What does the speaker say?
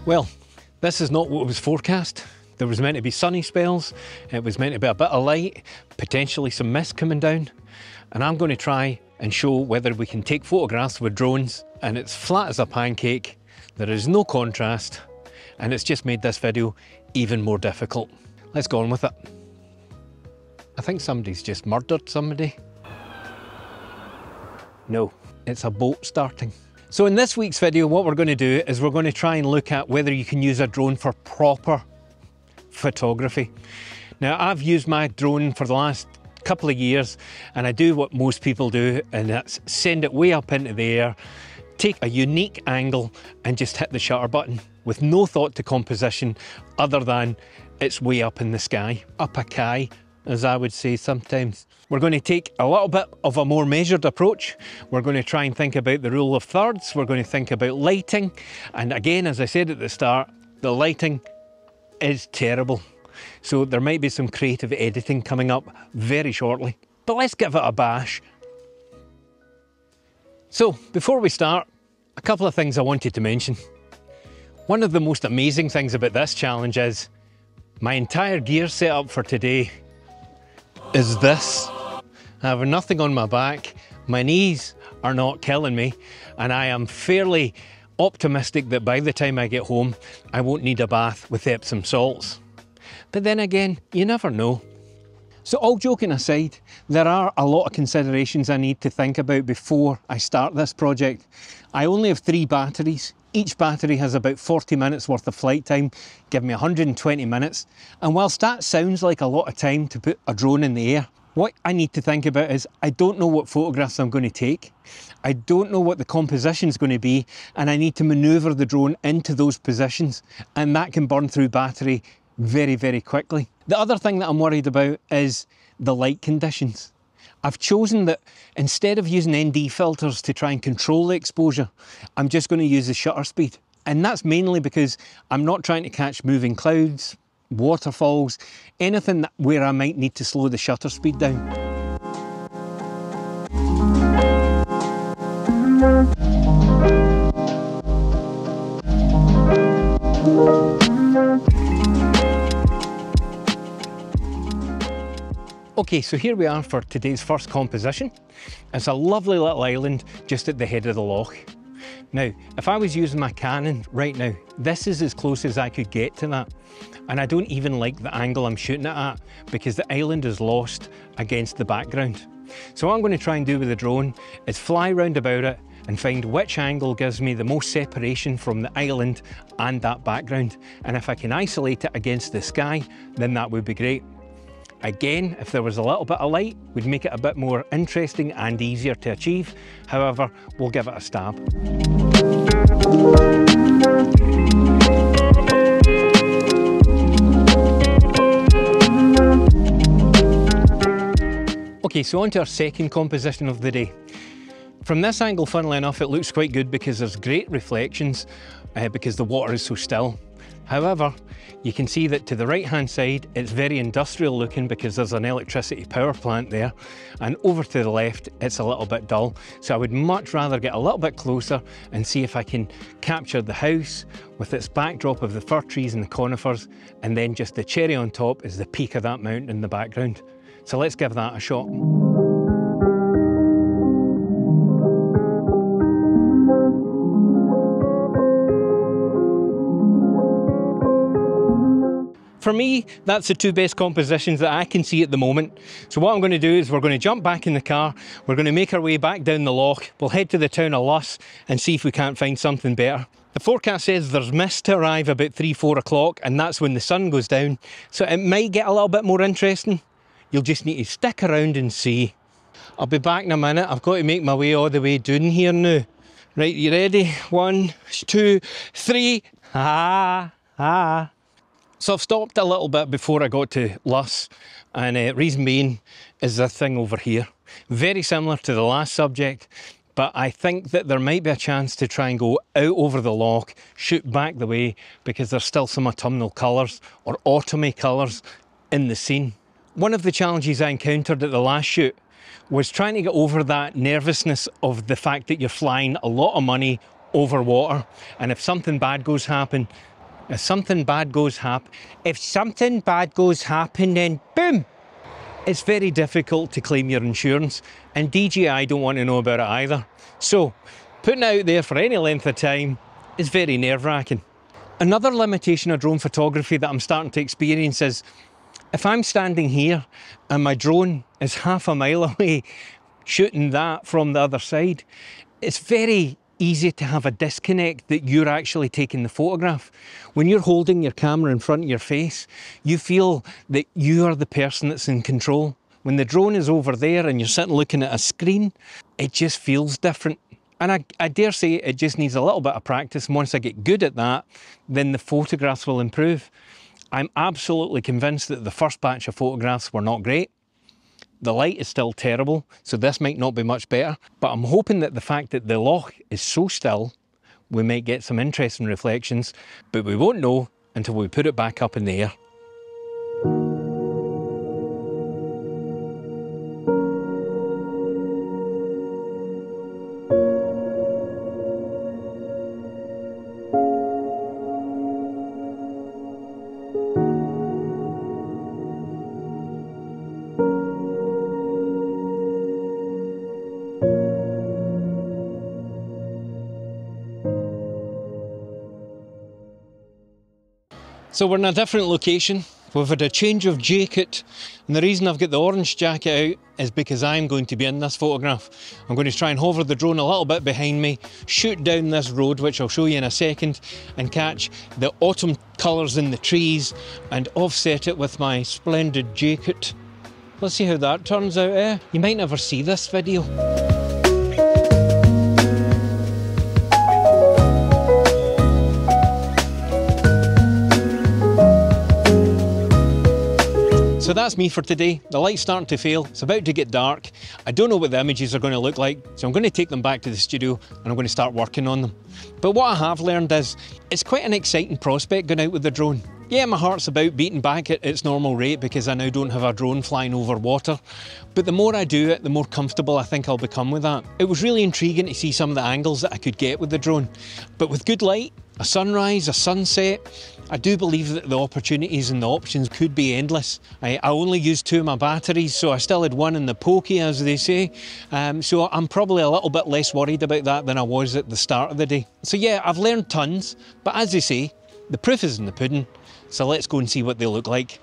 Well, this is not what was forecast. There was meant to be sunny spells, it was meant to be a bit of light, potentially some mist coming down, and I'm going to try and show whether we can take photographs with drones, and it's flat as a pancake, there is no contrast, and it's just made this video even more difficult. Let's go on with it. I think somebody's just murdered somebody. No, it's a boat starting. So in this week's video, what we're going to do is we're going to try and look at whether you can use a drone for proper photography. Now, I've used my drone for the last couple of years, and I do what most people do, and that's send it way up into the air, take a unique angle and just hit the shutter button with no thought to composition other than it's way up in the sky, up a kai, as I would say sometimes. We're going to take a little bit of a more measured approach. We're going to try and think about the rule of thirds. We're going to think about lighting. And again, as I said at the start, the lighting is terrible. So there might be some creative editing coming up very shortly. But let's give it a bash. So before we start, a couple of things I wanted to mention. One of the most amazing things about this challenge is my entire gear setup for today is this. I have nothing on my back, my knees are not killing me, and I am fairly optimistic that by the time I get home, I won't need a bath with Epsom salts. But then again, you never know. So all joking aside, there are a lot of considerations I need to think about before I start this project. I only have 3 batteries. Each battery has about 40 minutes worth of flight time, giving me 120 minutes. And whilst that sounds like a lot of time to put a drone in the air, what I need to think about is I don't know what photographs I'm going to take. I don't know what the composition is going to be, and I need to manoeuvre the drone into those positions, and that can burn through battery very, very quickly. The other thing that I'm worried about is the light conditions. I've chosen that instead of using ND filters to try and control the exposure, I'm just going to use the shutter speed. And that's mainly because I'm not trying to catch moving clouds, waterfalls, anything where I might need to slow the shutter speed down. Okay, so here we are for today's first composition. It's a lovely little island just at the head of the loch. Now, if I was using my Canon right now, this is as close as I could get to that. And I don't even like the angle I'm shooting it at because the island is lost against the background. So what I'm going to try and do with the drone is fly round about it and find which angle gives me the most separation from the island and that background. And if I can isolate it against the sky, then that would be great. Again, if there was a little bit of light, we'd make it a bit more interesting and easier to achieve. However, we'll give it a stab. Okay, so on to our second composition of the day. From this angle, funnily enough, it looks quite good because there's great reflections because the water is so still. However, you can see that to the right hand side it's very industrial looking because there's an electricity power plant there, and over to the left it's a little bit dull. So I would much rather get a little bit closer and see if I can capture the house with its backdrop of the fir trees and the conifers, and then just the cherry on top is the peak of that mountain in the background. So let's give that a shot. For me, that's the 2 best compositions that I can see at the moment. So what I'm going to do is we're going to jump back in the car, we're going to make our way back down the loch, we'll head to the town of Luss and see if we can't find something better. The forecast says there's mist to arrive about 3-4 o'clock, and that's when the sun goes down, so it might get a little bit more interesting. You'll just need to stick around and see. I'll be back in a minute. I've got to make my way all the way down here now. Right, you ready? 1, 2, 3. So I've stopped a little bit before I got to Luss, and reason being is this thing over here. Very similar to the last subject, but I think that there might be a chance to try and go out over the loch, shoot back the way, because there's still some autumnal colours or autumny colours in the scene. One of the challenges I encountered at the last shoot was trying to get over that nervousness of the fact that you're flying a lot of money over water, and if something bad goes happen, If something bad goes happen, then boom! It's very difficult to claim your insurance, and DJI don't want to know about it either. So, putting it out there for any length of time is very nerve-wracking. Another limitation of drone photography that I'm starting to experience is, if I'm standing here and my drone is half a mile away shooting that from the other side, it's very easy to have a disconnect that you're actually taking the photograph. When you're holding your camera in front of your face, you feel that you are the person that's in control. When the drone is over there and you're sitting looking at a screen, it just feels different. And I dare say it just needs a little bit of practice. And once I get good at that, then the photographs will improve. I'm absolutely convinced that the first batch of photographs were not great. The light is still terrible, so this might not be much better, but I'm hoping that the fact that the loch is so still, we might get some interesting reflections, but we won't know until we put it back up in the air. So we're in a different location. We've had a change of jacket, and the reason I've got the orange jacket out is because I'm going to be in this photograph. I'm going to try and hover the drone a little bit behind me, shoot down this road, which I'll show you in a second, and catch the autumn colours in the trees and offset it with my splendid jacket. Let's see how that turns out, eh? You might never see this video. So that's me for today. The light's starting to fail, it's about to get dark. I don't know what the images are going to look like, so I'm going to take them back to the studio and I'm going to start working on them. But what I have learned is, it's quite an exciting prospect going out with the drone. Yeah, my heart's about beating back at its normal rate because I now don't have a drone flying over water. But the more I do it, the more comfortable I think I'll become with that. It was really intriguing to see some of the angles that I could get with the drone. But with good light, a sunrise, a sunset, I do believe that the opportunities and the options could be endless. I only used 2 of my batteries, so I still had 1 in the pokey, as they say. So I'm probably a little bit less worried about that than I was at the start of the day. So yeah, I've learned tons, but as they say, the proof is in the pudding. So let's go and see what they look like.